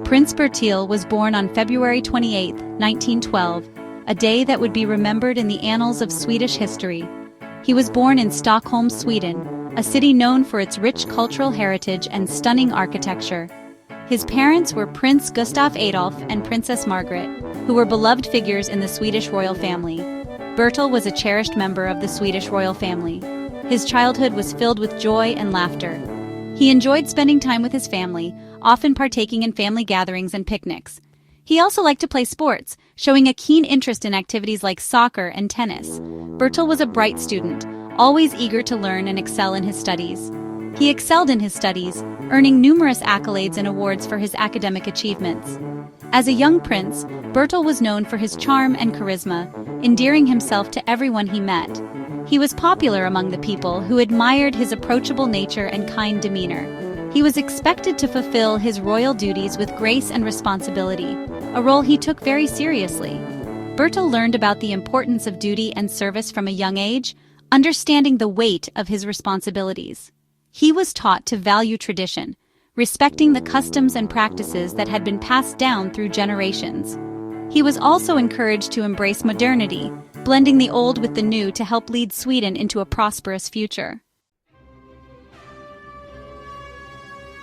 Prince Bertil was born on February 28, 1912, a day that would be remembered in the annals of Swedish history. He was born in Stockholm, Sweden, a city known for its rich cultural heritage and stunning architecture. His parents were Prince Gustav Adolf and Princess Margaret, who were beloved figures in the Swedish royal family. Bertil was a cherished member of the Swedish royal family. His childhood was filled with joy and laughter. He enjoyed spending time with his family, often partaking in family gatherings and picnics. He also liked to play sports, showing a keen interest in activities like soccer and tennis. Bertil was a bright student, always eager to learn and excel in his studies. He excelled in his studies, earning numerous accolades and awards for his academic achievements. As a young prince, Bertil was known for his charm and charisma, endearing himself to everyone he met. He was popular among the people who admired his approachable nature and kind demeanor. He was expected to fulfill his royal duties with grace and responsibility, a role he took very seriously. Bertil learned about the importance of duty and service from a young age, understanding the weight of his responsibilities. He was taught to value tradition, respecting the customs and practices that had been passed down through generations. He was also encouraged to embrace modernity, blending the old with the new to help lead Sweden into a prosperous future.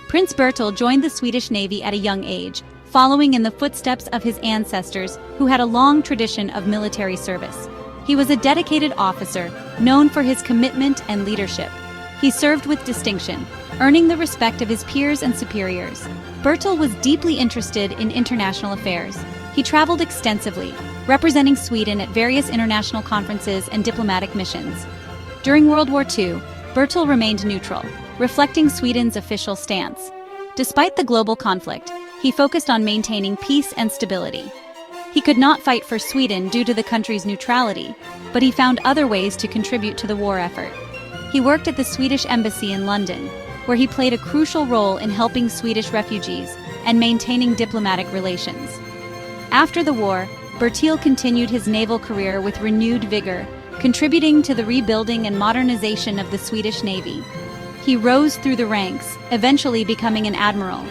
Prince Bertil joined the Swedish Navy at a young age, following in the footsteps of his ancestors who had a long tradition of military service. He was a dedicated officer, known for his commitment and leadership. He served with distinction, earning the respect of his peers and superiors. Bertil was deeply interested in international affairs. He traveled extensively, representing Sweden at various international conferences and diplomatic missions. During World War II, Bertil remained neutral, reflecting Sweden's official stance. Despite the global conflict, he focused on maintaining peace and stability. He could not fight for Sweden due to the country's neutrality, but he found other ways to contribute to the war effort. He worked at the Swedish Embassy in London, where he played a crucial role in helping Swedish refugees and maintaining diplomatic relations. After the war, Bertil continued his naval career with renewed vigor, contributing to the rebuilding and modernization of the Swedish Navy. He rose through the ranks, eventually becoming an admiral.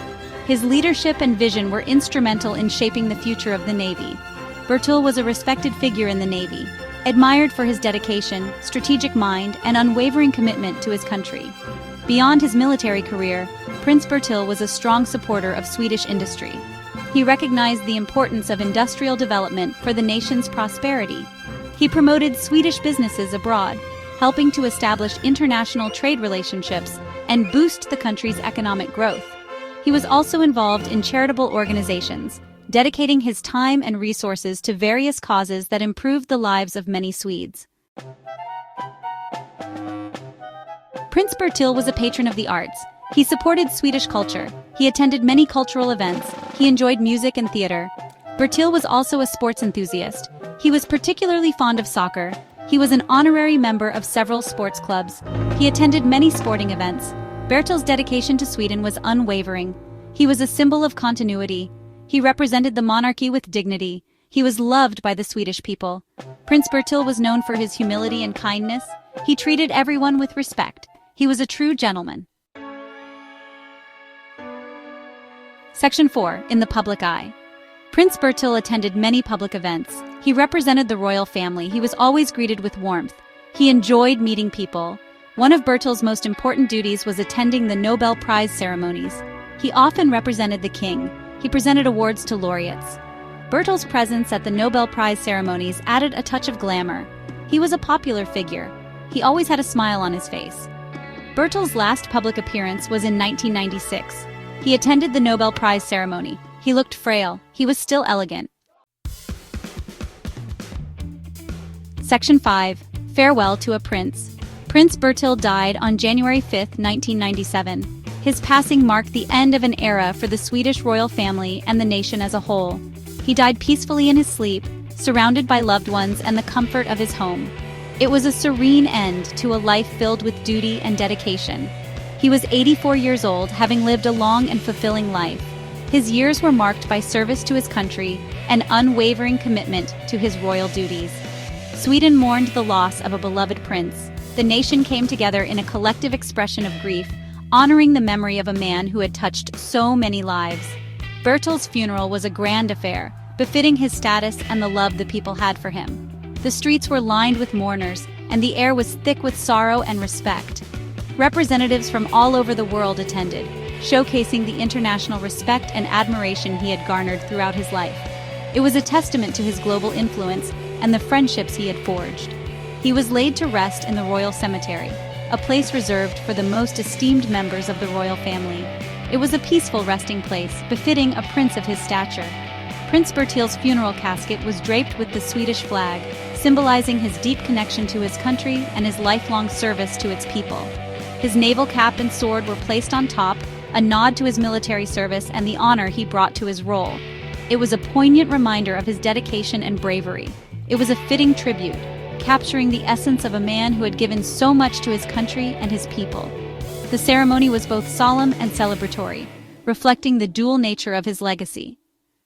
His leadership and vision were instrumental in shaping the future of the Navy. Bertil was a respected figure in the Navy, admired for his dedication, strategic mind, and unwavering commitment to his country. Beyond his military career, Prince Bertil was a strong supporter of Swedish industry. He recognized the importance of industrial development for the nation's prosperity. He promoted Swedish businesses abroad, helping to establish international trade relationships and boost the country's economic growth. He was also involved in charitable organizations, dedicating his time and resources to various causes that improved the lives of many Swedes. Prince Bertil was a patron of the arts. He supported Swedish culture. He attended many cultural events. He enjoyed music and theater. Bertil was also a sports enthusiast. He was particularly fond of soccer. He was an honorary member of several sports clubs. He attended many sporting events. Bertil's dedication to Sweden was unwavering. He was a symbol of continuity. He represented the monarchy with dignity. He was loved by the Swedish people. Prince Bertil was known for his humility and kindness. He treated everyone with respect. He was a true gentleman. Section 4. In the public eye. Prince Bertil attended many public events. He represented the royal family. He was always greeted with warmth. He enjoyed meeting people. One of Bertil's most important duties was attending the Nobel Prize ceremonies. He often represented the king. He presented awards to laureates. Bertil's presence at the Nobel Prize ceremonies added a touch of glamour. He was a popular figure. He always had a smile on his face. Bertil's last public appearance was in 1996. He attended the Nobel Prize ceremony. He looked frail. He was still elegant. Section 5. Farewell to a Prince. Prince Bertil died on January 5, 1997. His passing marked the end of an era for the Swedish royal family and the nation as a whole. He died peacefully in his sleep, surrounded by loved ones and the comfort of his home. It was a serene end to a life filled with duty and dedication. He was 84 years old, having lived a long and fulfilling life. His years were marked by service to his country and unwavering commitment to his royal duties. Sweden mourned the loss of a beloved prince. The nation came together in a collective expression of grief, honoring the memory of a man who had touched so many lives. Bertil's funeral was a grand affair, befitting his status and the love the people had for him. The streets were lined with mourners, and the air was thick with sorrow and respect. Representatives from all over the world attended, showcasing the international respect and admiration he had garnered throughout his life. It was a testament to his global influence and the friendships he had forged. He was laid to rest in the royal cemetery, a place reserved for the most esteemed members of the royal family. It was a peaceful resting place, befitting a prince of his stature. Prince Bertil's funeral casket was draped with the Swedish flag, symbolizing his deep connection to his country and his lifelong service to its people. His naval cap and sword were placed on top, a nod to his military service and the honor he brought to his role. It was a poignant reminder of his dedication and bravery. It was a fitting tribute, capturing the essence of a man who had given so much to his country and his people. The ceremony was both solemn and celebratory, reflecting the dual nature of his legacy.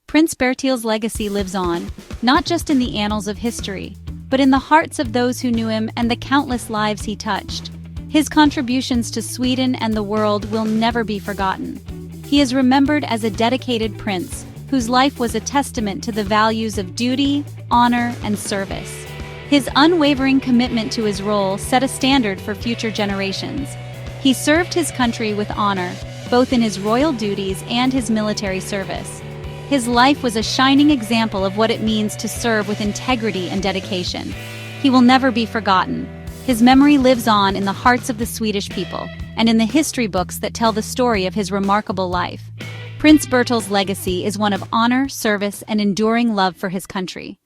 Prince Bertil's legacy lives on, not just in the annals of history, but in the hearts of those who knew him and the countless lives he touched. His contributions to Sweden and the world will never be forgotten. He is remembered as a dedicated prince, whose life was a testament to the values of duty, honor, and service. His unwavering commitment to his role set a standard for future generations. He served his country with honor, both in his royal duties and his military service. His life was a shining example of what it means to serve with integrity and dedication. He will never be forgotten. His memory lives on in the hearts of the Swedish people and in the history books that tell the story of his remarkable life. Prince Bertil's legacy is one of honor, service, and enduring love for his country.